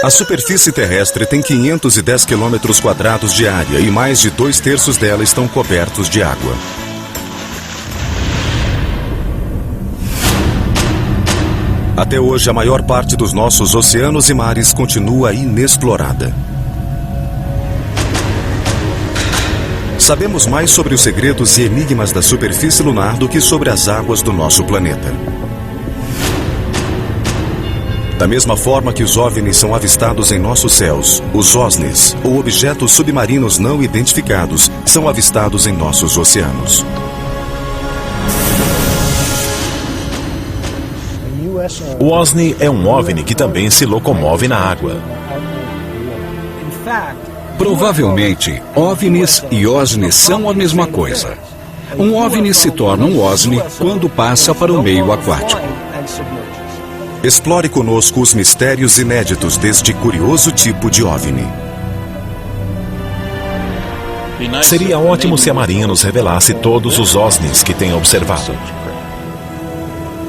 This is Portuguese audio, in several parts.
A superfície terrestre tem 510 quilômetros quadrados de área e mais de 2/3 dela estão cobertos de água. Até hoje, a maior parte dos nossos oceanos e mares continua inexplorada. Sabemos mais sobre os segredos e enigmas da superfície lunar do que sobre as águas do nosso planeta. Da mesma forma que os OVNIs são avistados em nossos céus, os OSNIs, ou objetos submarinos não identificados, são avistados em nossos oceanos. O OSNI é um OVNI que também se locomove na água. Provavelmente, OVNIs e OSNIs são a mesma coisa. Um OVNI se torna um OSNI quando passa para o meio aquático. Explore conosco os mistérios inéditos deste curioso tipo de OVNI. Seria ótimo se a Marinha nos revelasse todos os OSNIs que tem observado.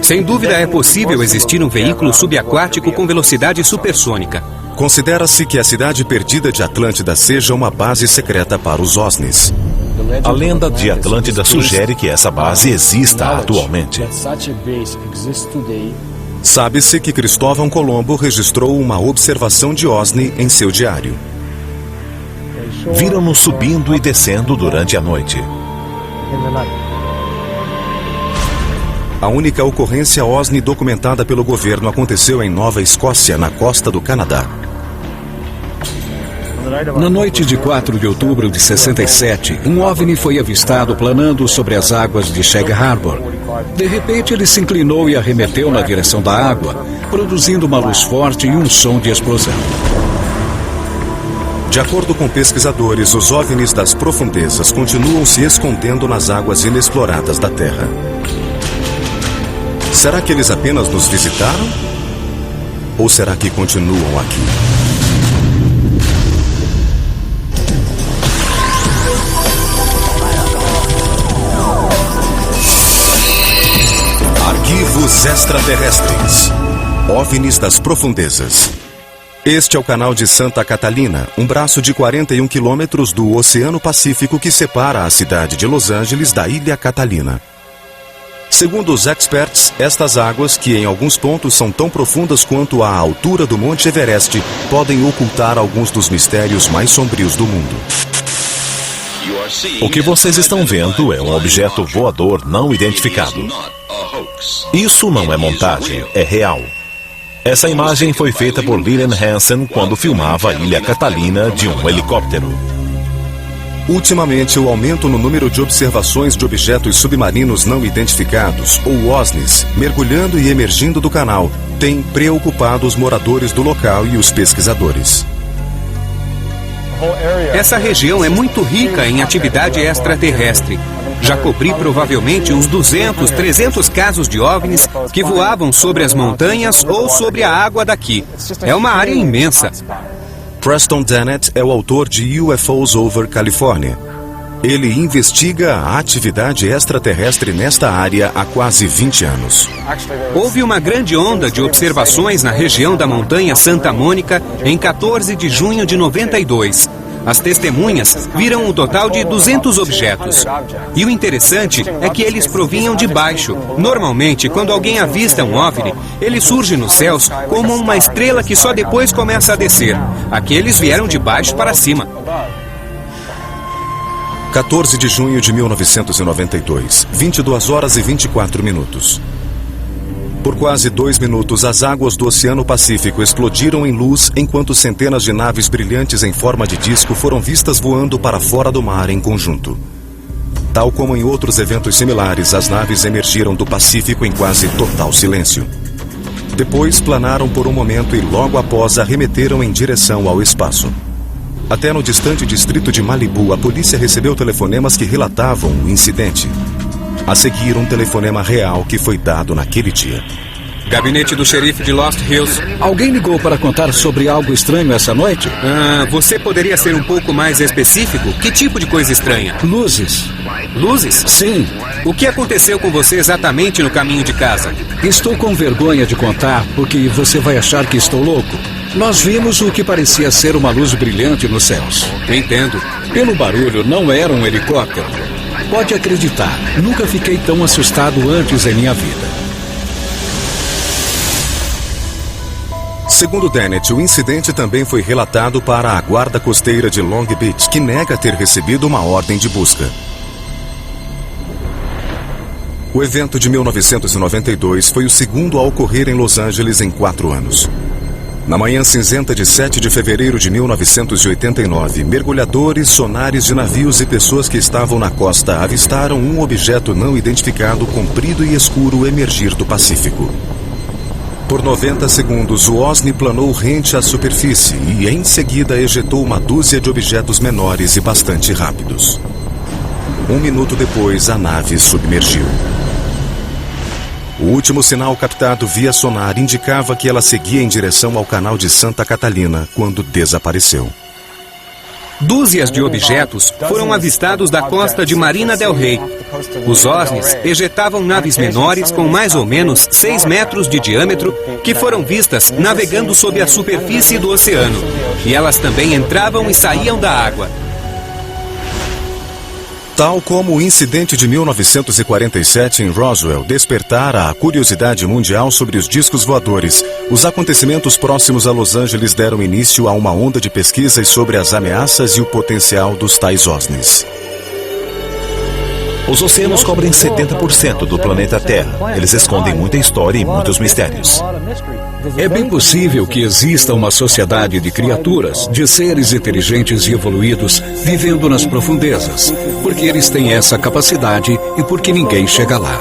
Sem dúvida é possível existir um veículo subaquático com velocidade supersônica. Considera-se que a cidade perdida de Atlântida seja uma base secreta para os OSNIs. A lenda de Atlântida sugere que essa base exista atualmente. Sabe-se que Cristóvão Colombo registrou uma observação de OSNI em seu diário. Viram-nos subindo e descendo durante a noite. A única ocorrência OSNI documentada pelo governo aconteceu em Nova Escócia, na costa do Canadá. Na noite de 4 de outubro de 67, um OVNI foi avistado planando sobre as águas de Shag Harbor. De repente, ele se inclinou e arremeteu na direção da água, produzindo uma luz forte e um som de explosão. De acordo com pesquisadores, os OVNIs das profundezas continuam se escondendo nas águas inexploradas da Terra. Será que eles apenas nos visitaram? Ou será que continuam aqui? Arquivos extraterrestres. OVNIs das profundezas. Este é o canal de Santa Catalina, um braço de 41 quilômetros do Oceano Pacífico que separa a cidade de Los Angeles da Ilha Catalina. Segundo os experts, estas águas, que em alguns pontos são tão profundas quanto a altura do Monte Everest, podem ocultar alguns dos mistérios mais sombrios do mundo. O que vocês estão vendo é um objeto voador não identificado. Isso não é montagem, é real. Essa imagem foi feita por Lillian Hansen quando filmava a Ilha Catalina de um helicóptero. Ultimamente, o aumento no número de observações de objetos submarinos não identificados, ou OSNIs, mergulhando e emergindo do canal, tem preocupado os moradores do local e os pesquisadores. Essa região é muito rica em atividade extraterrestre. Já cobri provavelmente uns 200, 300 casos de OVNIs que voavam sobre as montanhas ou sobre a água daqui. É uma área imensa. Preston Dennett é o autor de UFOs Over California. Ele investiga a atividade extraterrestre nesta área há quase 20 anos. Houve uma grande onda de observações na região da montanha Santa Mônica em 14 de junho de 92. As testemunhas viram um total de 200 objetos. E o interessante é que eles provinham de baixo. Normalmente, quando alguém avista um OVNI, ele surge nos céus como uma estrela que só depois começa a descer. Aqueles vieram de baixo para cima. 14 de junho de 1992, 22 horas e 24 minutos. Por quase 2 minutos, as águas do Oceano Pacífico explodiram em luz enquanto centenas de naves brilhantes em forma de disco foram vistas voando para fora do mar em conjunto. Tal como em outros eventos similares, as naves emergiram do Pacífico em quase total silêncio. Depois planaram por um momento e logo após arremeteram em direção ao espaço. Até no distante distrito de Malibu, a polícia recebeu telefonemas que relatavam o incidente. A seguir, um telefonema real que foi dado naquele dia. Gabinete do xerife de Lost Hills. Alguém ligou para contar sobre algo estranho essa noite? Você poderia ser um pouco mais específico? Que tipo de coisa estranha? Luzes. Luzes? Sim. O que aconteceu com você exatamente no caminho de casa? Estou com vergonha de contar, porque você vai achar que estou louco. Nós vimos o que parecia ser uma luz brilhante nos céus. Entendo. Pelo barulho, não era um helicóptero. Pode acreditar, nunca fiquei tão assustado antes em minha vida. Segundo Dennett, o incidente também foi relatado para a Guarda Costeira de Long Beach, que nega ter recebido uma ordem de busca. O evento de 1992 foi o segundo a ocorrer em Los Angeles em 4 anos. Na manhã cinzenta de 7 de fevereiro de 1989, mergulhadores, sonares de navios e pessoas que estavam na costa avistaram um objeto não identificado, comprido e escuro, emergir do Pacífico. Por 90 segundos, o OSNI planou rente à superfície e, em seguida, ejetou uma dúzia de objetos menores e bastante rápidos. 1 minuto depois, a nave submergiu. O último sinal captado via sonar indicava que ela seguia em direção ao canal de Santa Catalina quando desapareceu. Dúzias de objetos foram avistados da costa de Marina del Rey. Os OSNIs ejetavam naves menores com mais ou menos 6 metros de diâmetro que foram vistas navegando sob a superfície do oceano. E elas também entravam e saíam da água. Tal como o incidente de 1947 em Roswell despertara a curiosidade mundial sobre os discos voadores, os acontecimentos próximos a Los Angeles deram início a uma onda de pesquisas sobre as ameaças e o potencial dos tais OSNIs. Os oceanos cobrem 70% do planeta Terra. Eles escondem muita história e muitos mistérios. É bem possível que exista uma sociedade de criaturas, de seres inteligentes e evoluídos, vivendo nas profundezas, porque eles têm essa capacidade e porque ninguém chega lá.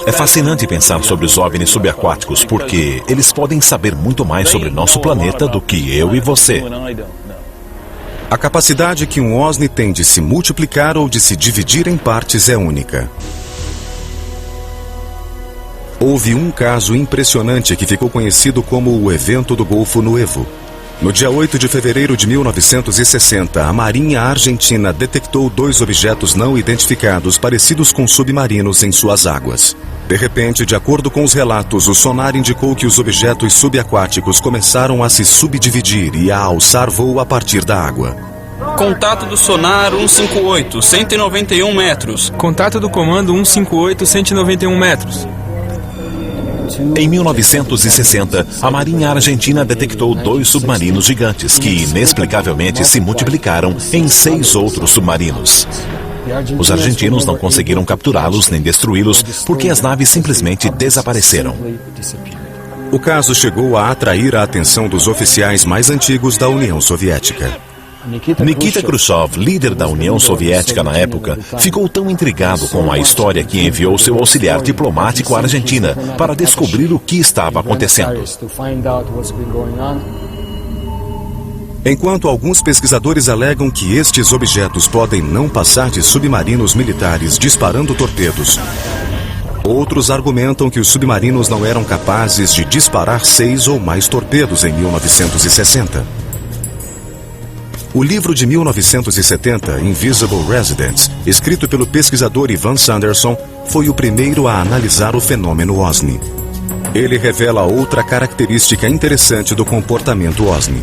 É fascinante pensar sobre os OVNIs subaquáticos, porque eles podem saber muito mais sobre nosso planeta do que eu e você. A capacidade que um OSNI tem de se multiplicar ou de se dividir em partes é única. Houve um caso impressionante que ficou conhecido como o Evento do Golfo Nuevo. No dia 8 de fevereiro de 1960, a Marinha Argentina detectou 2 objetos não identificados parecidos com submarinos em suas águas. De repente, de acordo com os relatos, o sonar indicou que os objetos subaquáticos começaram a se subdividir e a alçar voo a partir da água. Contato do sonar 158, 191 metros. Contato do comando 158, 191 metros. Em 1960, a Marinha Argentina detectou 2 submarinos gigantes que inexplicavelmente se multiplicaram em 6 outros submarinos. Os argentinos não conseguiram capturá-los nem destruí-los porque as naves simplesmente desapareceram. O caso chegou a atrair a atenção dos oficiais mais antigos da União Soviética. Nikita Khrushchev, líder da União Soviética na época, ficou tão intrigado com a história que enviou seu auxiliar diplomático à Argentina para descobrir o que estava acontecendo. Enquanto alguns pesquisadores alegam que estes objetos podem não passar de submarinos militares disparando torpedos, outros argumentam que os submarinos não eram capazes de disparar 6 ou mais torpedos em 1960. O livro de 1970, Invisible Residents, escrito pelo pesquisador Ivan Sanderson, foi o primeiro a analisar o fenômeno OSNI. Ele revela outra característica interessante do comportamento OSNI.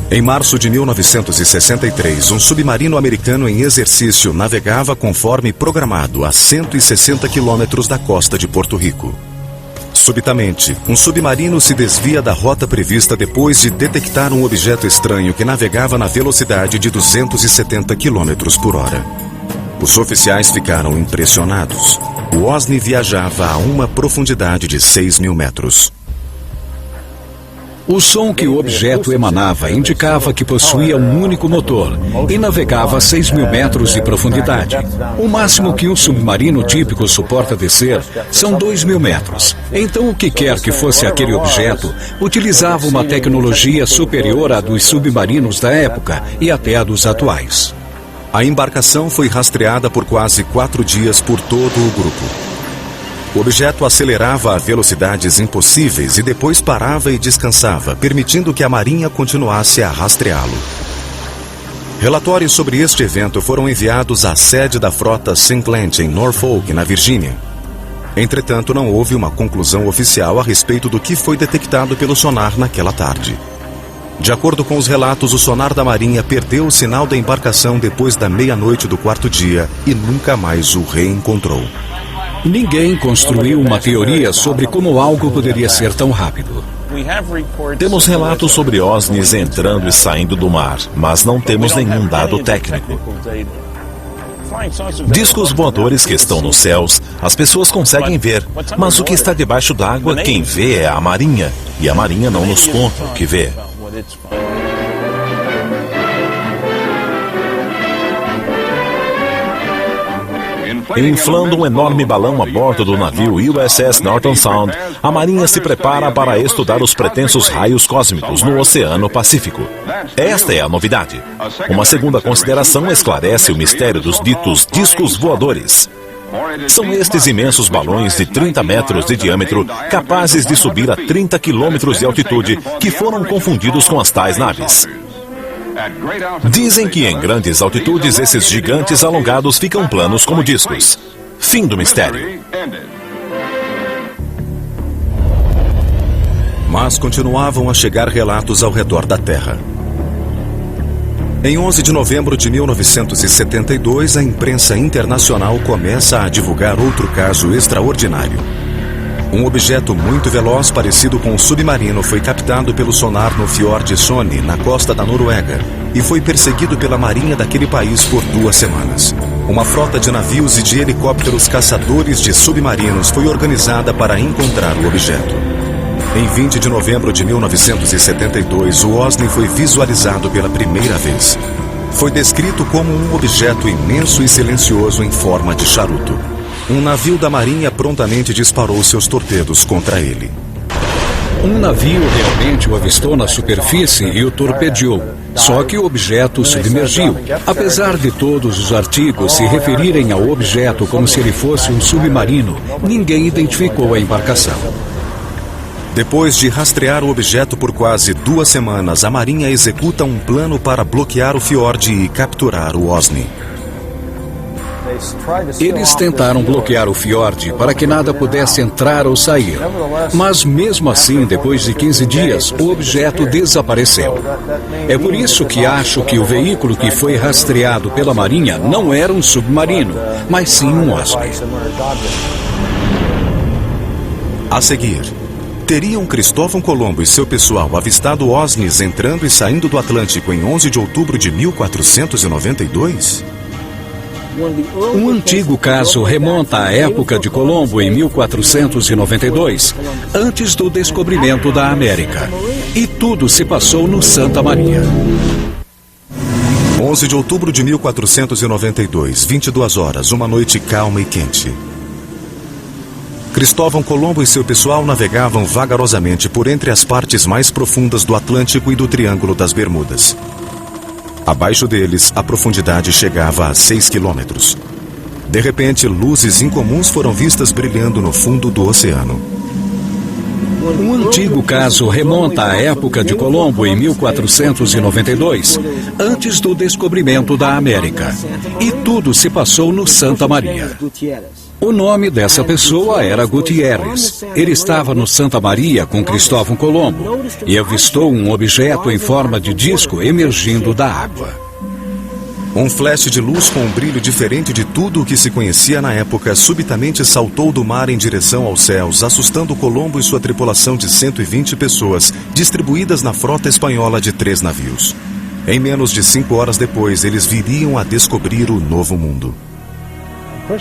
Em março de 1963, um submarino americano em exercício navegava conforme programado a 160 quilômetros da costa de Porto Rico. Subitamente, um submarino se desvia da rota prevista depois de detectar um objeto estranho que navegava na velocidade de 270 km por hora. Os oficiais ficaram impressionados. O OSNI viajava a uma profundidade de 6.000 metros. O som que o objeto emanava indicava que possuía um único motor e navegava a 6.000 metros de profundidade. O máximo que um submarino típico suporta descer são 2.000 metros. Então, o que quer que fosse aquele objeto, utilizava uma tecnologia superior à dos submarinos da época e até à dos atuais. A embarcação foi rastreada por quase 4 dias por todo o grupo. O objeto acelerava a velocidades impossíveis e depois parava e descansava, permitindo que a Marinha continuasse a rastreá-lo. Relatórios sobre este evento foram enviados à sede da frota Sinclair em Norfolk, na Virgínia. Entretanto, não houve uma conclusão oficial a respeito do que foi detectado pelo sonar naquela tarde. De acordo com os relatos, o sonar da Marinha perdeu o sinal da embarcação depois da meia-noite do quarto dia e nunca mais o reencontrou. Ninguém construiu uma teoria sobre como algo poderia ser tão rápido. Temos relatos sobre OVNIs entrando e saindo do mar, mas não temos nenhum dado técnico. Discos voadores que estão nos céus, as pessoas conseguem ver, mas o que está debaixo d'água, quem vê é a Marinha, e a Marinha não nos conta o que vê. Inflando um enorme balão a bordo do navio USS Norton Sound, a Marinha se prepara para estudar os pretensos raios cósmicos no Oceano Pacífico. Esta é a novidade. Uma segunda consideração esclarece o mistério dos ditos discos voadores. São estes imensos balões de 30 metros de diâmetro, capazes de subir a 30 quilômetros de altitude, que foram confundidos com as tais naves. Dizem que em grandes altitudes esses gigantes alongados ficam planos como discos. Fim do mistério. Mas continuavam a chegar relatos ao redor da Terra. Em 11 de novembro de 1972, a imprensa internacional começa a divulgar outro caso extraordinário. Um objeto muito veloz, parecido com um submarino, foi captado pelo sonar no Fiord Sony, na costa da Noruega, e foi perseguido pela marinha daquele país por 2 semanas. Uma frota de navios e de helicópteros caçadores de submarinos foi organizada para encontrar o objeto. Em 20 de novembro de 1972, o OVNI foi visualizado pela primeira vez. Foi descrito como um objeto imenso e silencioso em forma de charuto. Um navio da Marinha prontamente disparou seus torpedos contra ele. Um navio realmente o avistou na superfície e o torpedeou. Só que o objeto submergiu. Apesar de todos os artigos se referirem ao objeto como se ele fosse um submarino, ninguém identificou a embarcação. Depois de rastrear o objeto por quase 2 semanas, a Marinha executa um plano para bloquear o fiord e capturar o OVNI. Eles tentaram bloquear o fiord para que nada pudesse entrar ou sair. Mas mesmo assim, depois de 15 dias, o objeto desapareceu. É por isso que acho que o veículo que foi rastreado pela Marinha não era um submarino, mas sim um OVNI. A seguir, teriam Cristóvão Colombo e seu pessoal avistado OVNIs entrando e saindo do Atlântico em 11 de outubro de 1492? Um antigo caso remonta à época de Colombo em 1492, antes do descobrimento da América. E tudo se passou no Santa Maria. 11 de outubro de 1492, 22 horas, uma noite calma e quente. Cristóvão Colombo e seu pessoal navegavam vagarosamente por entre as partes mais profundas do Atlântico e do Triângulo das Bermudas. Abaixo deles, a profundidade chegava a 6 quilômetros. De repente, luzes incomuns foram vistas brilhando no fundo do oceano. Um antigo caso remonta à época de Colombo em 1492, antes do descobrimento da América. E tudo se passou no Santa Maria. O nome dessa pessoa era Gutierrez. Ele estava no Santa Maria com Cristóvão Colombo e avistou um objeto em forma de disco emergindo da água. Um flash de luz com um brilho diferente de tudo o que se conhecia na época subitamente saltou do mar em direção aos céus, assustando Colombo e sua tripulação de 120 pessoas, distribuídas na frota espanhola de 3 navios. Em menos de 5 horas depois, eles viriam a descobrir o novo mundo.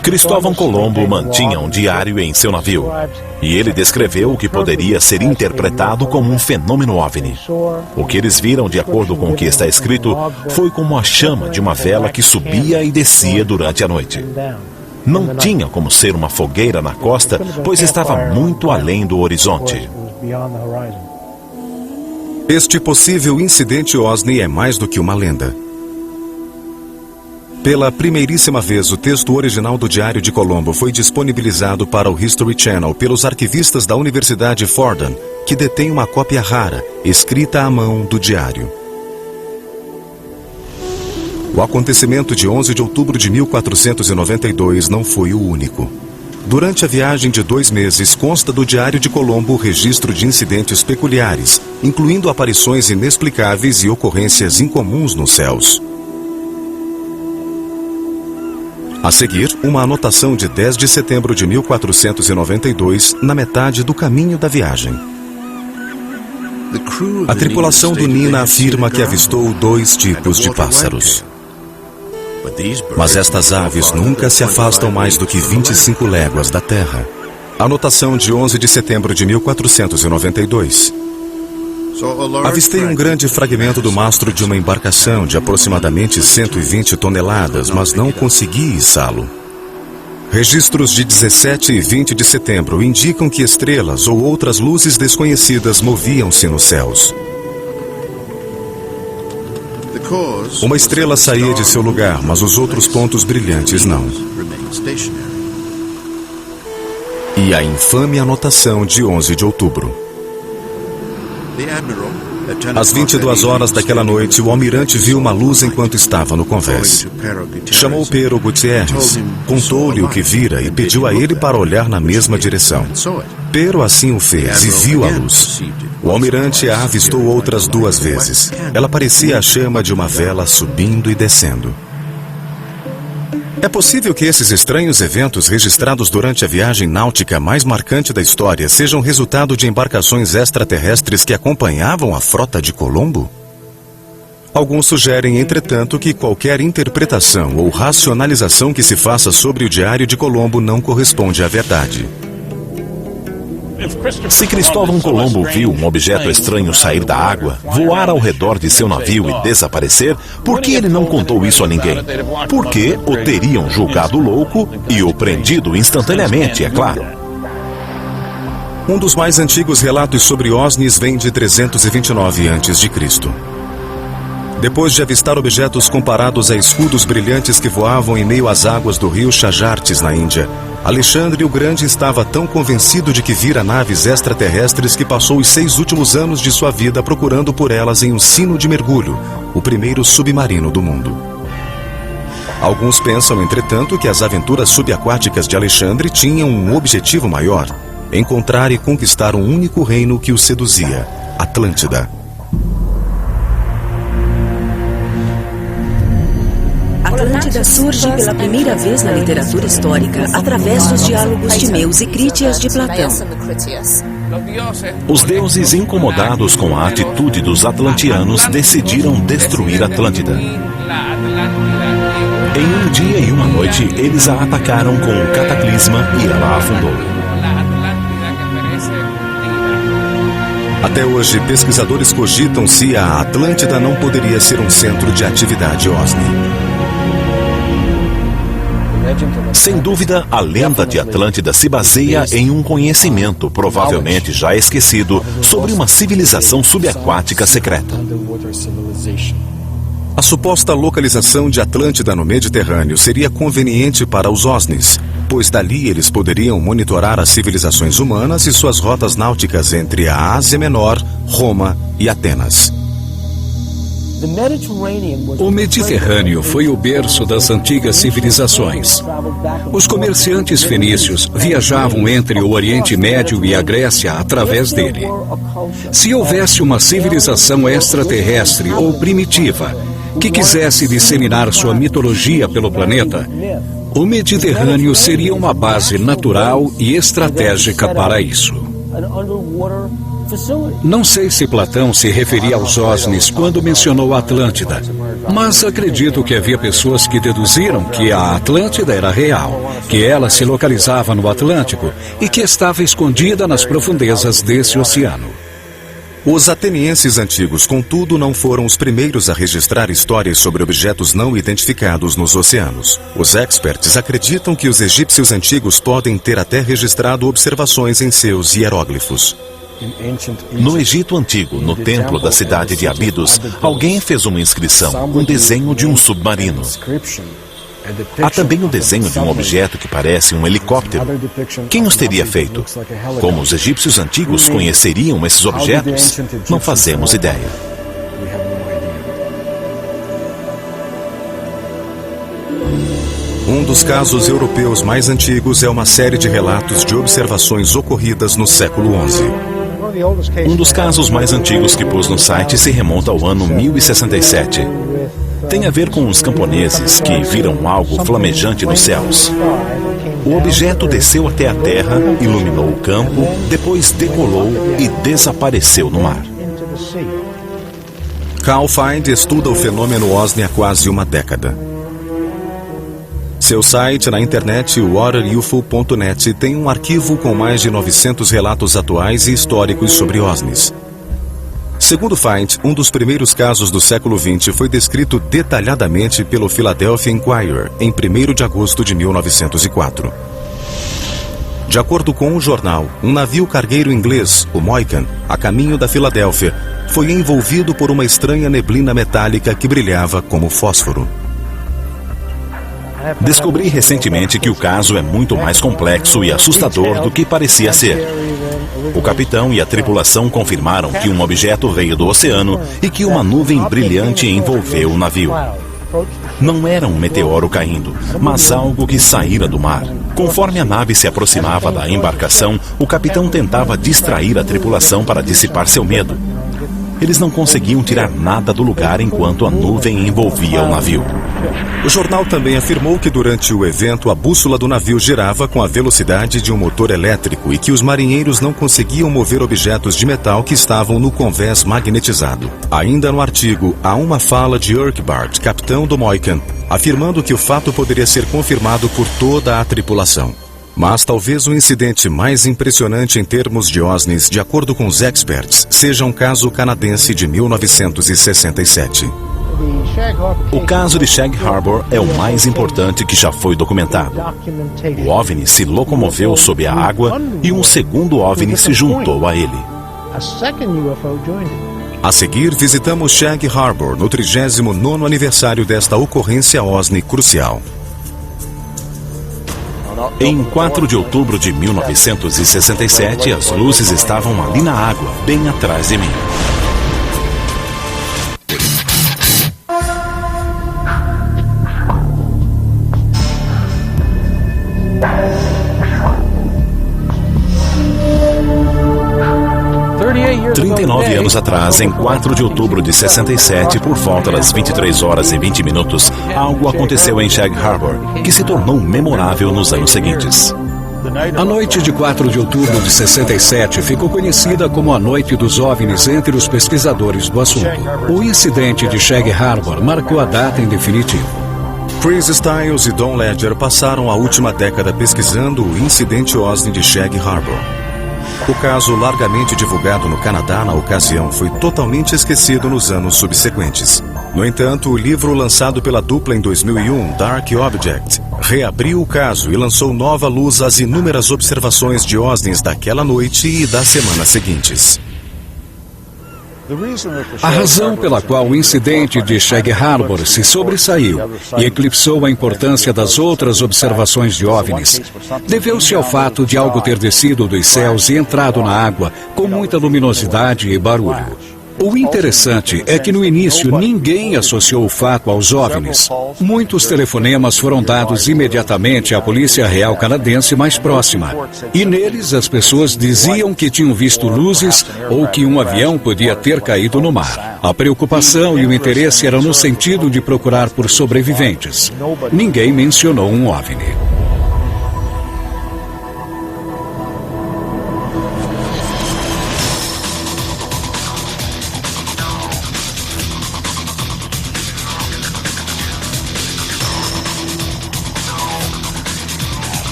Cristóvão Colombo mantinha um diário em seu navio, e ele descreveu o que poderia ser interpretado como um fenômeno OVNI. O que eles viram, de acordo com o que está escrito, foi como a chama de uma vela que subia e descia durante a noite. Não tinha como ser uma fogueira na costa, pois estava muito além do horizonte. Este possível incidente OVNI é mais do que uma lenda. Pela primeiríssima vez, o texto original do Diário de Colombo foi disponibilizado para o History Channel pelos arquivistas da Universidade Fordham, que detém uma cópia rara, escrita à mão do diário. O acontecimento de 11 de outubro de 1492 não foi o único. Durante a viagem de 2 meses, consta do Diário de Colombo o registro de incidentes peculiares, incluindo aparições inexplicáveis e ocorrências incomuns nos céus. A seguir, uma anotação de 10 de setembro de 1492, na metade do caminho da viagem. A tripulação do Nina afirma que avistou 2 tipos de pássaros. Mas estas aves nunca se afastam mais do que 25 léguas da Terra. Anotação de 11 de setembro de 1492. Avistei um grande fragmento do mastro de uma embarcação de aproximadamente 120 toneladas, mas não consegui içá-lo. Registros de 17 e 20 de setembro indicam que estrelas ou outras luzes desconhecidas moviam-se nos céus. Uma estrela saía de seu lugar, mas os outros pontos brilhantes não. E a infame anotação de 11 de outubro. Às 22 horas daquela noite, o almirante viu uma luz enquanto estava no convés. Chamou Pero Gutierrez, contou-lhe o que vira e pediu a ele para olhar na mesma direção. Pero assim o fez e viu a luz. O almirante a avistou outras 2 vezes. Ela parecia a chama de uma vela subindo e descendo. É possível que esses estranhos eventos registrados durante a viagem náutica mais marcante da história sejam resultado de embarcações extraterrestres que acompanhavam a frota de Colombo? Alguns sugerem, entretanto, que qualquer interpretação ou racionalização que se faça sobre o Diário de Colombo não corresponde à verdade. Se Cristóvão Colombo viu um objeto estranho sair da água, voar ao redor de seu navio e desaparecer, por que ele não contou isso a ninguém? Porque o teriam julgado louco e o prendido instantaneamente, é claro. Um dos mais antigos relatos sobre OVNIs vem de 329 a.C. Depois de avistar objetos comparados a escudos brilhantes que voavam em meio às águas do rio Chajartes, na Índia, Alexandre o Grande estava tão convencido de que vira naves extraterrestres que passou os 6 últimos anos de sua vida procurando por elas em um sino de mergulho, o primeiro submarino do mundo. Alguns pensam, entretanto, que as aventuras subaquáticas de Alexandre tinham um objetivo maior: encontrar e conquistar um único reino que o seduzia, Atlântida. Atlântida surge pela primeira vez na literatura histórica através dos diálogos Timeus e Crítias de Platão. Os deuses, incomodados com a atitude dos atlantianos, decidiram destruir Atlântida. Em um dia e uma noite, eles a atacaram com um cataclisma e ela afundou. Até hoje, pesquisadores cogitam se a Atlântida não poderia ser um centro de atividade OVNI. Sem dúvida, a lenda de Atlântida se baseia em um conhecimento, provavelmente já esquecido, sobre uma civilização subaquática secreta. A suposta localização de Atlântida no Mediterrâneo seria conveniente para os OVNIs, pois dali eles poderiam monitorar as civilizações humanas e suas rotas náuticas entre a Ásia Menor, Roma e Atenas. O Mediterrâneo foi o berço das antigas civilizações. Os comerciantes fenícios viajavam entre o Oriente Médio e a Grécia através dele. Se houvesse uma civilização extraterrestre ou primitiva que quisesse disseminar sua mitologia pelo planeta, o Mediterrâneo seria uma base natural e estratégica para isso. Não sei se Platão se referia aos OVNIs quando mencionou a Atlântida, mas acredito que havia pessoas que deduziram que a Atlântida era real, que ela se localizava no Atlântico e que estava escondida nas profundezas desse oceano. Os atenienses antigos, contudo, não foram os primeiros a registrar histórias sobre objetos não identificados nos oceanos. Os experts acreditam que os egípcios antigos podem ter até registrado observações em seus hieróglifos. No Egito Antigo, no templo da cidade de Abidos, alguém fez uma inscrição, um desenho de um submarino. Há também o desenho de um objeto que parece um helicóptero. Quem os teria feito? Como os egípcios antigos conheceriam esses objetos? Não fazemos ideia. Um Um dos casos europeus mais antigos é uma série de relatos de observações ocorridas no século XI. Um dos casos mais antigos que pus no site se remonta ao ano 1067. Tem a ver com os camponeses que viram algo flamejante nos céus. O objeto desceu até a terra, iluminou o campo, depois decolou e desapareceu no mar. Carl Find estuda o fenômeno OSNI há quase uma década. Seu site na internet, waterufo.net, tem um arquivo com mais de 900 relatos atuais e históricos sobre OSNIs. Segundo Find, um dos primeiros casos do século XX foi descrito detalhadamente pelo Philadelphia Inquirer em 1º de agosto de 1904. De acordo com o jornal, um navio cargueiro inglês, o Moykan, a caminho da Filadélfia, foi envolvido por uma estranha neblina metálica que brilhava como fósforo. Descobri recentemente que o caso é muito mais complexo e assustador do que parecia ser. O capitão e a tripulação confirmaram que um objeto veio do oceano e que uma nuvem brilhante envolveu o navio. Não era um meteoro caindo, mas algo que saíra do mar. Conforme a nave se aproximava da embarcação, o capitão tentava distrair a tripulação para dissipar seu medo. Eles não conseguiam tirar nada do lugar enquanto a nuvem envolvia o navio. O jornal também afirmou que durante o evento a bússola do navio girava com a velocidade de um motor elétrico e que os marinheiros não conseguiam mover objetos de metal que estavam no convés magnetizado. Ainda no artigo, há uma fala de Urquhart, capitão do Moykan, afirmando que o fato poderia ser confirmado por toda a tripulação. Mas talvez o incidente mais impressionante em termos de OSNIs, de acordo com os experts, seja um caso canadense de 1967. O caso de Shag Harbor é o mais importante que já foi documentado. O OVNI se locomoveu sob a água e um segundo OVNI se juntou a ele. A seguir, visitamos Shag Harbor no 39º aniversário desta ocorrência OSNI crucial. Em 4 de outubro de 1967, as luzes estavam ali na água, bem atrás de mim. Nove anos atrás, em 4 de outubro de 67, por volta das 23 horas e 20 minutos, algo aconteceu em Shag Harbor, que se tornou memorável nos anos seguintes. A noite de 4 de outubro de 67 ficou conhecida como a Noite dos OVNIs entre os pesquisadores do assunto. O incidente de Shag Harbor marcou a data em definitivo. Chris Stiles e Don Ledger passaram a última década pesquisando o incidente OSNI de Shag Harbor. O caso, largamente divulgado no Canadá na ocasião, foi totalmente esquecido nos anos subsequentes. No entanto, o livro lançado pela dupla em 2001, Dark Object, reabriu o caso e lançou nova luz às inúmeras observações de OSNIs daquela noite e das semanas seguintes. A razão pela qual o incidente de Shag Harbor se sobressaiu e eclipsou a importância das outras observações de OVNIs deveu-se ao fato de algo ter descido dos céus e entrado na água com muita luminosidade e barulho. O interessante é que no início ninguém associou o fato aos OVNIs. Muitos telefonemas foram dados imediatamente à Polícia Real Canadense mais próxima. E neles as pessoas diziam que tinham visto luzes ou que um avião podia ter caído no mar. A preocupação e o interesse eram no sentido de procurar por sobreviventes. Ninguém mencionou um OVNI.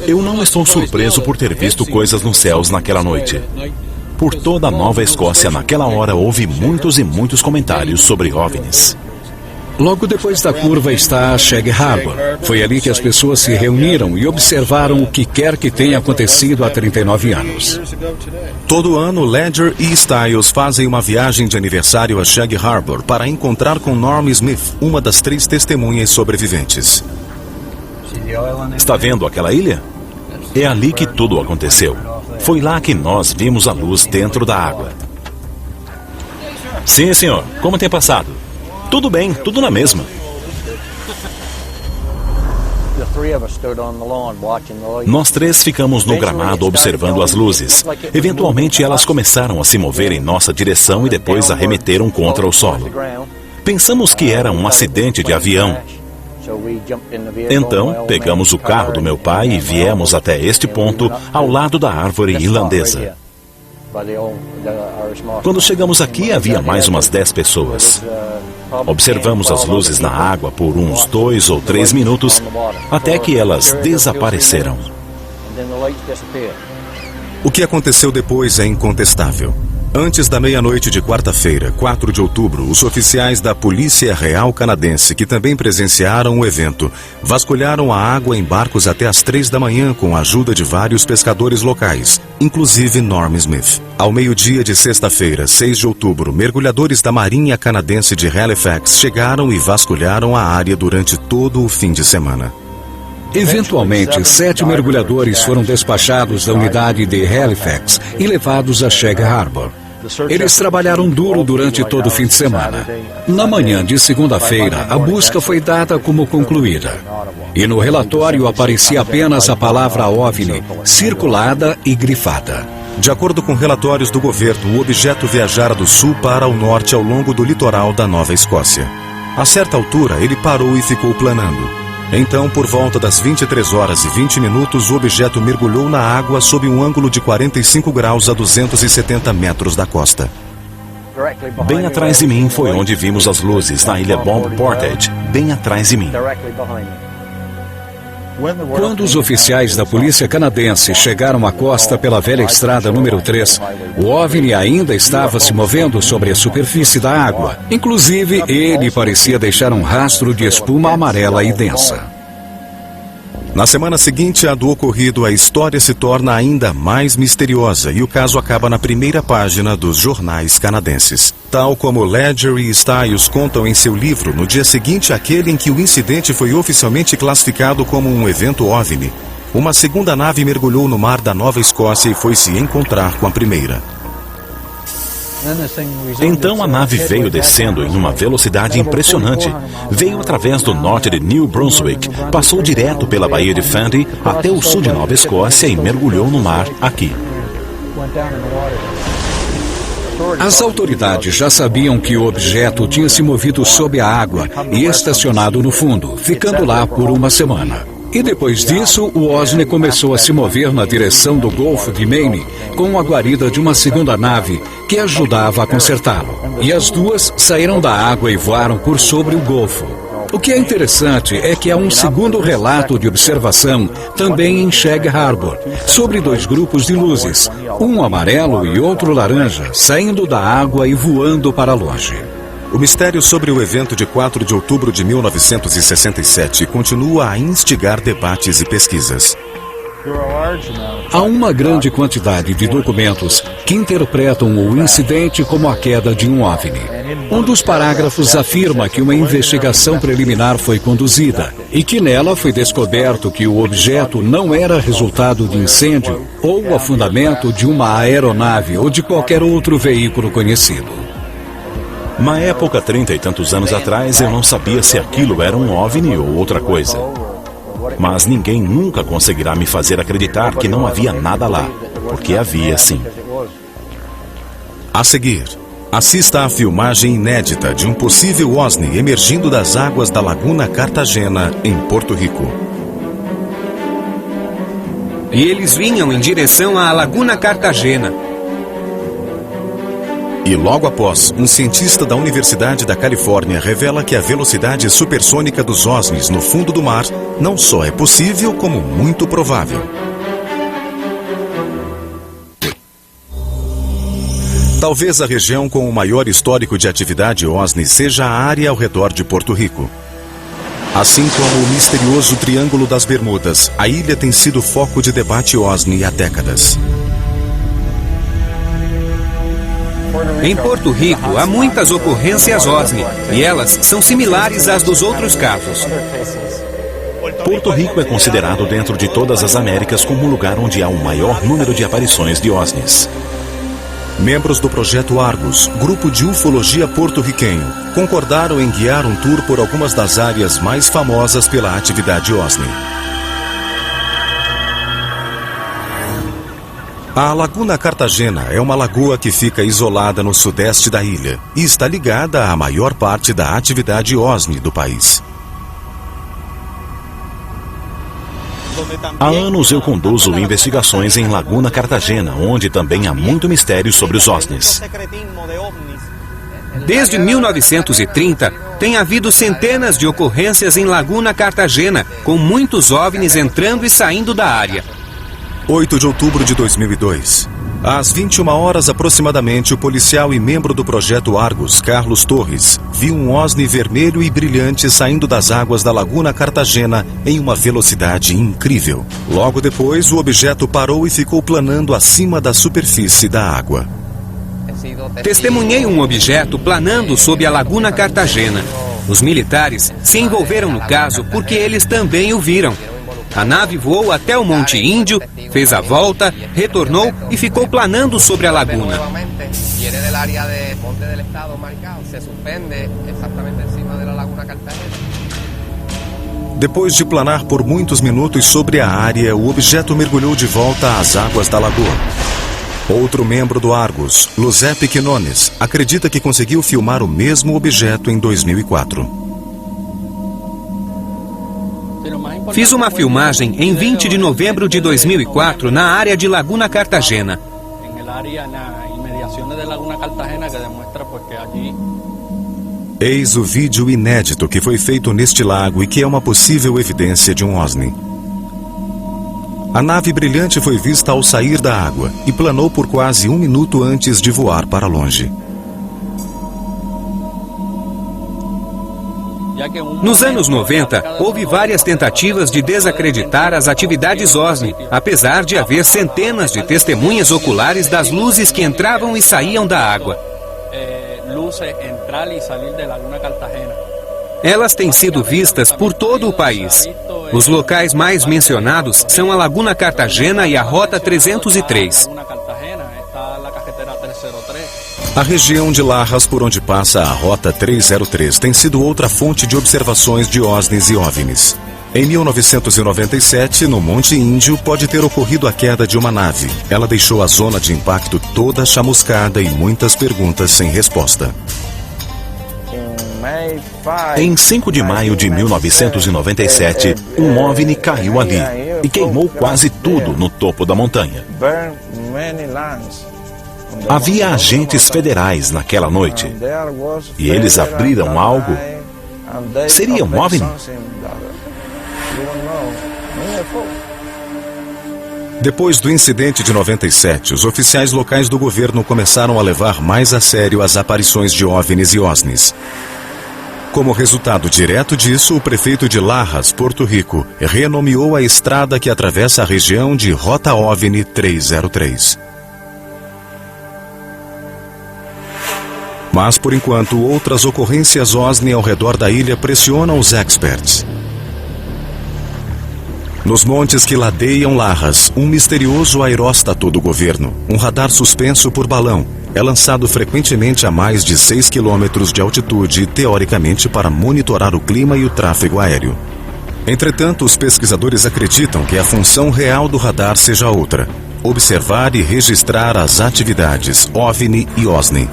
Eu não estou surpreso por ter visto coisas nos céus naquela noite. Por toda a Nova Escócia, naquela hora, houve muitos e muitos comentários sobre OVNIs. Logo depois da curva está Shag Harbor. Foi ali que as pessoas se reuniram e observaram o que quer que tenha acontecido há 39 anos. Todo ano, Ledger e Stiles fazem uma viagem de aniversário a Shag Harbor para encontrar com Norm Smith, uma das 3 testemunhas sobreviventes. Está vendo aquela ilha? É ali que tudo aconteceu. Foi lá que nós vimos a luz dentro da água. Sim, senhor. Como tem passado? Tudo bem, tudo na mesma. Nós três ficamos no gramado observando as luzes. Eventualmente elas começaram a se mover em nossa direção e depois arremeteram contra o solo. Pensamos que era um acidente de avião. Então, pegamos o carro do meu pai e viemos até este ponto, ao lado da árvore irlandesa. Quando chegamos aqui, havia mais umas 10 pessoas. Observamos as luzes na água por uns 2 ou 3 minutos, até que elas desapareceram. O que aconteceu depois é incontestável. Antes da meia-noite de quarta-feira, 4 de outubro, os oficiais da Polícia Real Canadense, que também presenciaram o evento, vasculharam a água em barcos até às 3 da manhã com a ajuda de vários pescadores locais, inclusive Norm Smith. Ao meio-dia de sexta-feira, 6 de outubro, mergulhadores da Marinha Canadense de Halifax chegaram e vasculharam a área durante todo o fim de semana. Eventualmente, 7 mergulhadores foram despachados da unidade de Halifax e levados a Shag Harbor. Eles trabalharam duro durante todo o fim de semana. Na manhã de segunda-feira, a busca foi dada como concluída. E no relatório aparecia apenas a palavra OVNI, circulada e grifada. De acordo com relatórios do governo, o objeto viajara do sul para o norte ao longo do litoral da Nova Escócia. A certa altura, ele parou e ficou planando. Então, por volta das 23 horas e 20 minutos, o objeto mergulhou na água sob um ângulo de 45 graus a 270 metros da costa. Bem atrás de mim foi onde vimos as luzes, na ilha Bomb Portage, bem atrás de mim. Quando os oficiais da polícia canadense chegaram à costa pela velha estrada número 3, o OVNI ainda estava se movendo sobre a superfície da água. Inclusive, ele parecia deixar um rastro de espuma amarela e densa. Na semana seguinte à do ocorrido, a história se torna ainda mais misteriosa e o caso acaba na primeira página dos jornais canadenses. Tal como Ledger e Stiles contam em seu livro, no dia seguinte àquele em que o incidente foi oficialmente classificado como um evento OVNI, uma segunda nave mergulhou no mar da Nova Escócia e foi se encontrar com a primeira. Então a nave veio descendo em uma velocidade impressionante. Veio através do norte de New Brunswick, passou direto pela Baía de Fundy até o sul de Nova Escócia e mergulhou no mar aqui. As autoridades já sabiam que o objeto tinha se movido sob a água e estacionado no fundo, ficando lá por uma semana. E depois disso, o OVNI começou a se mover na direção do Golfo de Maine, com a guarida de uma segunda nave que ajudava a consertá-lo. E as duas saíram da água e voaram por sobre o Golfo. O que é interessante é que há um segundo relato de observação também em Shag Harbor, sobre 2 grupos de luzes, um amarelo e outro laranja, saindo da água e voando para longe. O mistério sobre o evento de 4 de outubro de 1967 continua a instigar debates e pesquisas. Há uma grande quantidade de documentos que interpretam o incidente como a queda de um OVNI. Um dos parágrafos afirma que uma investigação preliminar foi conduzida e que nela foi descoberto que o objeto não era resultado de incêndio ou afundamento de uma aeronave ou de qualquer outro veículo conhecido. Na época, 30 e tantos anos atrás, eu não sabia se aquilo era um OVNI ou outra coisa. Mas ninguém nunca conseguirá me fazer acreditar que não havia nada lá, porque havia sim. A seguir, assista à filmagem inédita de um possível OVNI emergindo das águas da Laguna Cartagena, em Porto Rico. E eles vinham em direção à Laguna Cartagena. E logo após, um cientista da Universidade da Califórnia revela que a velocidade supersônica dos OVNIs no fundo do mar não só é possível, como muito provável. Talvez a região com o maior histórico de atividade OVNI seja a área ao redor de Porto Rico. Assim como o misterioso Triângulo das Bermudas, a ilha tem sido foco de debate OVNI há décadas. Em Porto Rico, há muitas ocorrências OVNI, e elas são similares às dos outros casos. Porto Rico é considerado dentro de todas as Américas como o lugar onde há o maior número de aparições de OVNIs. Membros do projeto Argus, grupo de ufologia porto-riquenho, concordaram em guiar um tour por algumas das áreas mais famosas pela atividade OSNI. A Laguna Cartagena é uma lagoa que fica isolada no sudeste da ilha e está ligada à maior parte da atividade OSNI do país. Há anos eu conduzo investigações em Laguna Cartagena, onde também há muito mistério sobre os OSNIs. Desde 1930, tem havido centenas de ocorrências em Laguna Cartagena, com muitos OVNIs entrando e saindo da área. 8 de outubro de 2002. Às 21 horas aproximadamente, o policial e membro do projeto Argus, Carlos Torres, viu um OSNI vermelho e brilhante saindo das águas da Laguna Cartagena em uma velocidade incrível. Logo depois, o objeto parou e ficou planando acima da superfície da água. Testemunhei um objeto planando sob a Laguna Cartagena. Os militares se envolveram no caso porque eles também o viram. A nave voou até o Monte Índio, fez a volta, retornou e ficou planando sobre a laguna. Depois de planar por muitos minutos sobre a área, o objeto mergulhou de volta às águas da lagoa. Outro membro do Argus, Giuseppe Quinones, acredita que conseguiu filmar o mesmo objeto em 2004. Fiz uma filmagem em 20 de novembro de 2004 na área de Laguna Cartagena. Eis o vídeo inédito que foi feito neste lago e que é uma possível evidência de um OSNI. A nave brilhante foi vista ao sair da água e planou por quase 1 minuto antes de voar para longe. Nos anos 90, houve várias tentativas de desacreditar as atividades OSNI, apesar de haver centenas de testemunhas oculares das luzes que entravam e saíam da água. Elas têm sido vistas por todo o país. Os locais mais mencionados são a Laguna Cartagena e a Rota 303. A região de Lajas, por onde passa a Rota 303, tem sido outra fonte de observações de OSNIs e OVNIs. Em 1997, no Monte Índio, pode ter ocorrido a queda de uma nave. Ela deixou a zona de impacto toda chamuscada e muitas perguntas sem resposta. Em 5 de maio de 1997, um OVNI caiu ali e queimou quase tudo no topo da montanha. Havia agentes federais naquela noite e eles abriram algo. Seria um OVNI? Depois do incidente de 97, os oficiais locais do governo começaram a levar mais a sério as aparições de OVNIs e OSNIs. Como resultado direto disso, o prefeito de Lajas, Porto Rico, renomeou a estrada que atravessa a região de Rota OVNI 303. Mas, por enquanto, outras ocorrências OSNI ao redor da ilha pressionam os experts. Nos montes que ladeiam Lajas, um misterioso aeróstato do governo, um radar suspenso por balão, é lançado frequentemente a mais de 6 quilômetros de altitude, teoricamente para monitorar o clima e o tráfego aéreo. Entretanto, os pesquisadores acreditam que a função real do radar seja outra: observar e registrar as atividades OVNI e OSNI.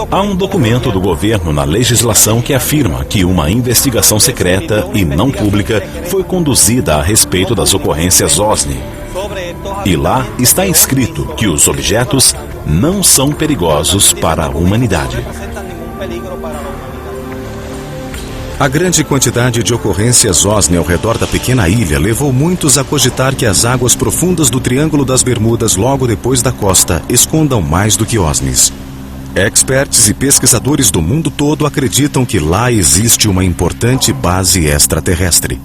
Há um documento do governo na legislação que afirma que uma investigação secreta e não pública foi conduzida a respeito das ocorrências OSNI. E lá está escrito que os objetos não são perigosos para a humanidade. A grande quantidade de ocorrências OSNI ao redor da pequena ilha levou muitos a cogitar que as águas profundas do Triângulo das Bermudas, logo depois da costa, escondam mais do que OSNIs. Experts e pesquisadores do mundo todo acreditam que lá existe uma importante base extraterrestre.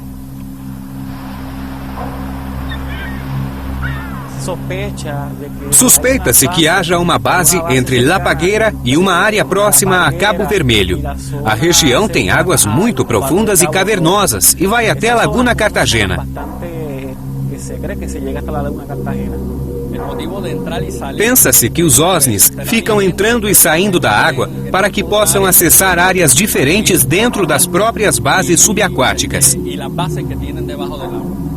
Suspeita-se que haja uma base entre La Pagueira e uma área próxima a Cabo Vermelho. A região tem águas muito profundas e cavernosas e vai até a Laguna Cartagena. Pensa-se que os OSNIs ficam entrando e saindo da água para que possam acessar áreas diferentes dentro das próprias bases subaquáticas.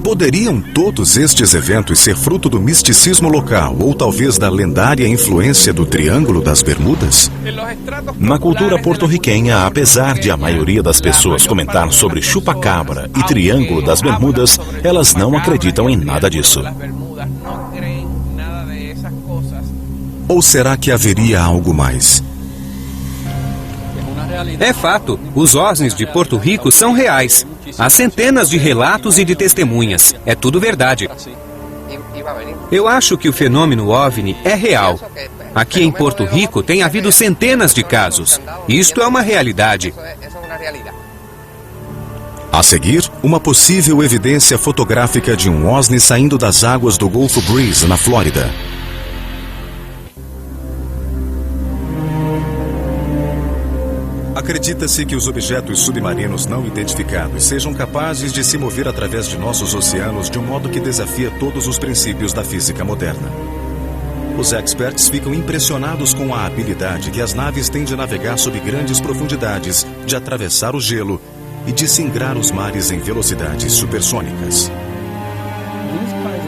Poderiam todos estes eventos ser fruto do misticismo local ou talvez da lendária influência do Triângulo das Bermudas? Na cultura porto-riquenha, apesar de a maioria das pessoas comentar sobre chupacabra e Triângulo das Bermudas, elas não acreditam em nada disso. Ou será que haveria algo mais? É fato, os OSNIs de Porto Rico são reais. Há centenas de relatos e de testemunhas. É tudo verdade. Eu acho que o fenômeno OVNI é real. Aqui em Porto Rico tem havido centenas de casos. Isto é uma realidade. A seguir, uma possível evidência fotográfica de um OSNI saindo das águas do Golfo Breeze, na Flórida. Acredita-se que os objetos submarinos não identificados sejam capazes de se mover através de nossos oceanos de um modo que desafia todos os princípios da física moderna. Os experts ficam impressionados com a habilidade que as naves têm de navegar sob grandes profundidades, de atravessar o gelo e de singrar os mares em velocidades supersônicas.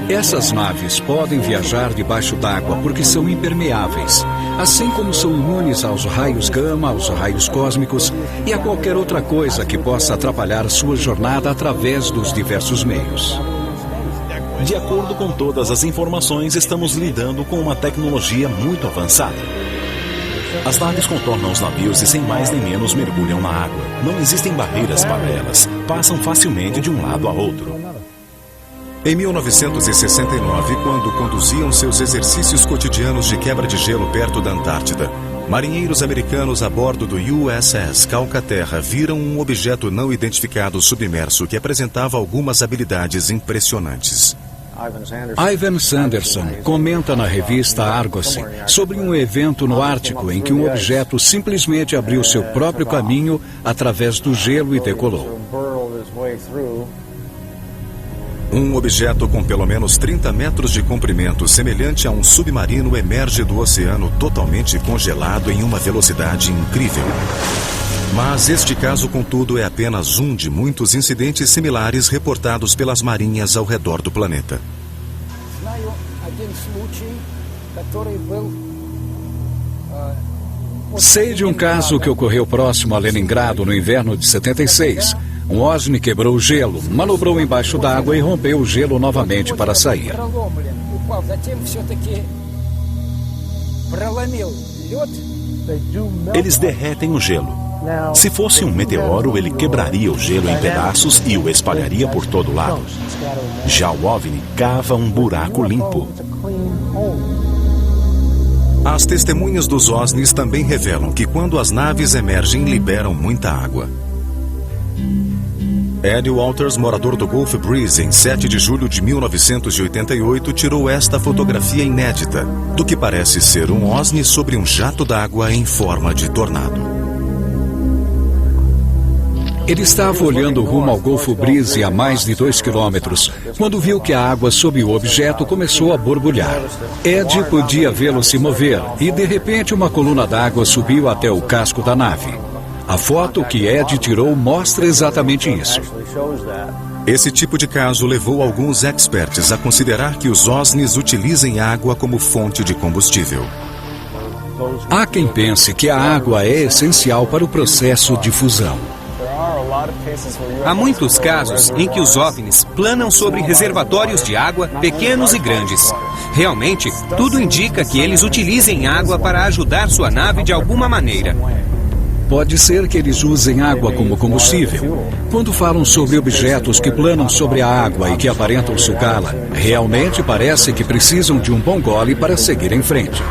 Essas naves podem viajar debaixo d'água porque são impermeáveis, assim como são imunes aos raios gama, aos raios cósmicos e a qualquer outra coisa que possa atrapalhar sua jornada através dos diversos meios. De acordo com todas as informações, estamos lidando com uma tecnologia muito avançada. As naves contornam os navios e sem mais nem menos mergulham na água. Não existem barreiras para elas, passam facilmente de um lado a outro. Em 1969, quando conduziam seus exercícios cotidianos de quebra de gelo perto da Antártida, marinheiros americanos a bordo do USS Calcaterra viram um objeto não identificado submerso que apresentava algumas habilidades impressionantes. Ivan Sanderson comenta na revista Argosy sobre um evento no Ártico em que um objeto simplesmente abriu seu próprio caminho através do gelo e decolou. Um objeto com pelo menos 30 metros de comprimento, semelhante a um submarino, emerge do oceano totalmente congelado em uma velocidade incrível. Mas este caso, contudo, é apenas um de muitos incidentes similares reportados pelas marinhas ao redor do planeta. Sei de um caso que ocorreu próximo a Leningrado no inverno de 76. Um OSNI quebrou o gelo, manobrou embaixo d'água e rompeu o gelo novamente para sair. Eles derretem o gelo. Se fosse um meteoro, ele quebraria o gelo em pedaços e o espalharia por todo lado. Já o OVNI cava um buraco limpo. As testemunhas dos OSNIs também revelam que quando as naves emergem, liberam muita água. Ed Walters, morador do Gulf Breeze, em 7 de julho de 1988, tirou esta fotografia inédita do que parece ser um OSNI sobre um jato d'água em forma de tornado. Ele estava olhando rumo ao Golfo Breeze a mais de 2 quilômetros, quando viu que a água sob o objeto começou a borbulhar. Ed podia vê-lo se mover e, de repente, uma coluna d'água subiu até o casco da nave. A foto que Ed tirou mostra exatamente isso. Esse tipo de caso levou alguns experts a considerar que os OSNIs utilizem água como fonte de combustível. Há quem pense que a água é essencial para o processo de fusão. Há muitos casos em que os OVNIs planam sobre reservatórios de água pequenos e grandes. Realmente, tudo indica que eles utilizem água para ajudar sua nave de alguma maneira. Pode ser que eles usem água como combustível. Quando falam sobre objetos que planam sobre a água e que aparentam sugá-la, realmente parece que precisam de um bom gole para seguir em frente.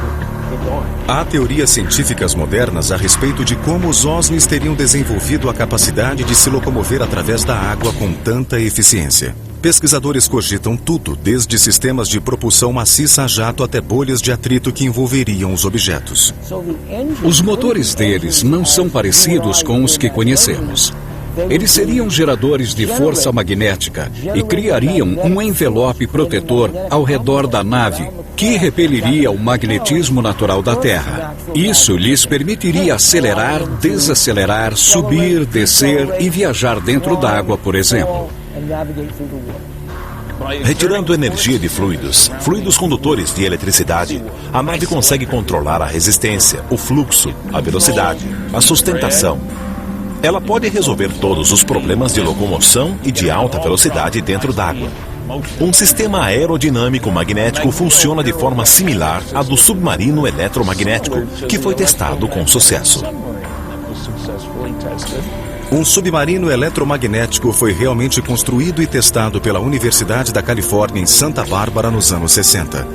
Há teorias científicas modernas a respeito de como os OSNIs teriam desenvolvido a capacidade de se locomover através da água com tanta eficiência. Pesquisadores cogitam tudo, desde sistemas de propulsão maciça a jato até bolhas de atrito que envolveriam os objetos. Os motores deles não são parecidos com os que conhecemos. Eles seriam geradores de força magnética e criariam um envelope protetor ao redor da nave, que repeliria o magnetismo natural da Terra. Isso lhes permitiria acelerar, desacelerar, subir, descer e viajar dentro d'água, por exemplo. Retirando energia de fluidos condutores de eletricidade, a nave consegue controlar a resistência, o fluxo, a velocidade, a sustentação. Ela pode resolver todos os problemas de locomoção e de alta velocidade dentro d'água. Um sistema aerodinâmico magnético funciona de forma similar à do submarino eletromagnético, que foi testado com sucesso. Um submarino eletromagnético foi realmente construído e testado pela Universidade da Califórnia em Santa Bárbara nos anos 60.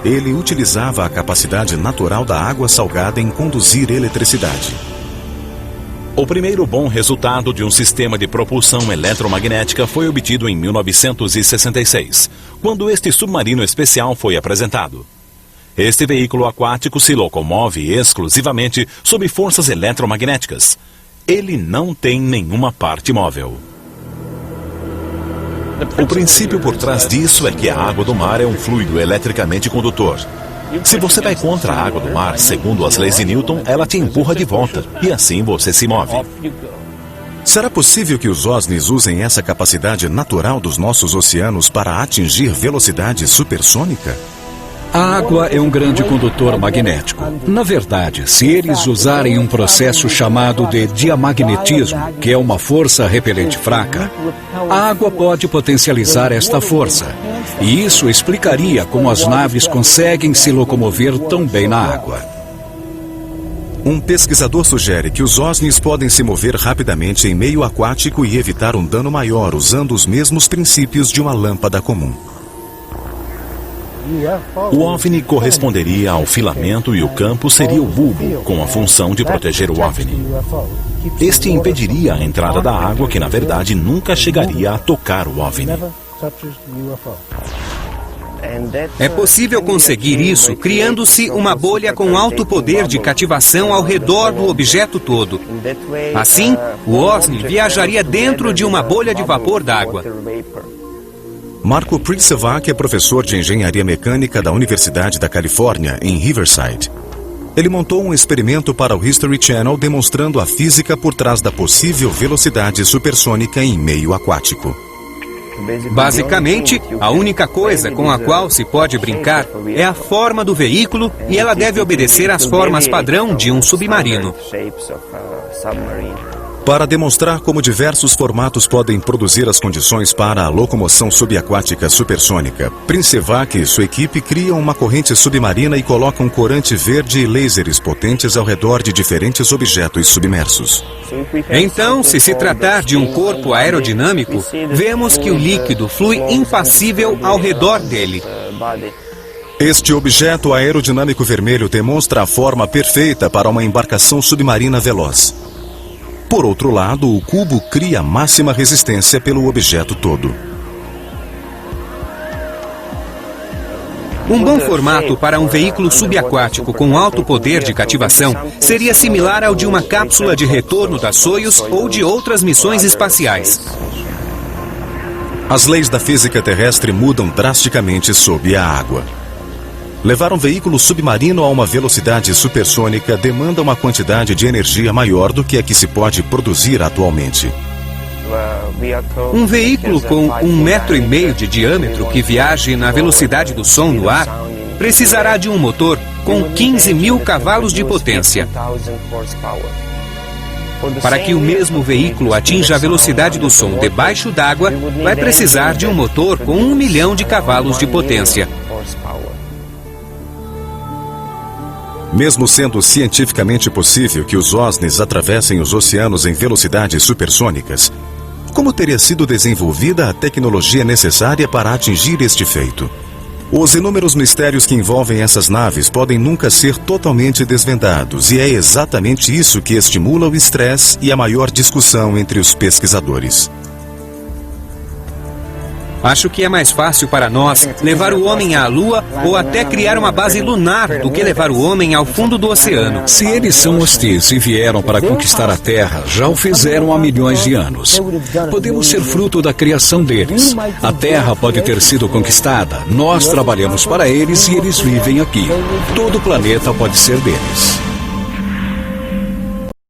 Ele utilizava a capacidade natural da água salgada em conduzir eletricidade. O primeiro bom resultado de um sistema de propulsão eletromagnética foi obtido em 1966, quando este submarino especial foi apresentado. Este veículo aquático se locomove exclusivamente sob forças eletromagnéticas. Ele não tem nenhuma parte móvel. O princípio por trás disso é que a água do mar é um fluido eletricamente condutor. Se você vai contra a água do mar, segundo as leis de Newton, ela te empurra de volta, e assim você se move. Será possível que os OSNIs usem essa capacidade natural dos nossos oceanos para atingir velocidade supersônica? A água é um grande condutor magnético. Na verdade, se eles usarem um processo chamado de diamagnetismo, que é uma força repelente fraca, a água pode potencializar esta força. E isso explicaria como as naves conseguem se locomover tão bem na água. Um pesquisador sugere que os OSNIs podem se mover rapidamente em meio aquático e evitar um dano maior usando os mesmos princípios de uma lâmpada comum. O OVNI corresponderia ao filamento e o campo seria o bulbo, com a função de proteger o OVNI. Este impediria a entrada da água, que na verdade nunca chegaria a tocar o OVNI. É possível conseguir isso criando-se uma bolha com alto poder de cativação ao redor do objeto todo. Assim, o OSNI viajaria dentro de uma bolha de vapor d'água. Marco Pricevak é professor de engenharia mecânica da Universidade da Califórnia, em Riverside. Ele montou um experimento para o History Channel demonstrando a física por trás da possível velocidade supersônica em meio aquático. Basicamente, a única coisa com a qual se pode brincar é a forma do veículo e ela deve obedecer às formas padrão de um submarino. Para demonstrar como diversos formatos podem produzir as condições para a locomoção subaquática supersônica, Pricevak e sua equipe criam uma corrente submarina e colocam corante verde e lasers potentes ao redor de diferentes objetos submersos. Então, se tratar de um corpo aerodinâmico, vemos que o líquido flui impassível ao redor dele. Este objeto aerodinâmico vermelho demonstra a forma perfeita para uma embarcação submarina veloz. Por outro lado, o cubo cria máxima resistência pelo objeto todo. Um bom formato para um veículo subaquático com alto poder de cativação seria similar ao de uma cápsula de retorno da Soyuz ou de outras missões espaciais. As leis da física terrestre mudam drasticamente sob a água. Levar um veículo submarino a uma velocidade supersônica demanda uma quantidade de energia maior do que a que se pode produzir atualmente. Um veículo com 1,5 metro de diâmetro que viaje na velocidade do som no ar precisará de um motor com 15.000 cavalos de potência. Para que o mesmo veículo atinja a velocidade do som debaixo d'água, vai precisar de um motor com 1 milhão de cavalos de potência. Mesmo sendo cientificamente possível que os OSNIs atravessem os oceanos em velocidades supersônicas, como teria sido desenvolvida a tecnologia necessária para atingir este feito? Os inúmeros mistérios que envolvem essas naves podem nunca ser totalmente desvendados, e é exatamente isso que estimula o estresse e a maior discussão entre os pesquisadores. Acho que é mais fácil para nós levar o homem à Lua ou até criar uma base lunar do que levar o homem ao fundo do oceano. Se eles são hostis e vieram para conquistar a Terra, já o fizeram há milhões de anos. Podemos ser fruto da criação deles. A Terra pode ter sido conquistada. Nós trabalhamos para eles e eles vivem aqui. Todo o planeta pode ser deles.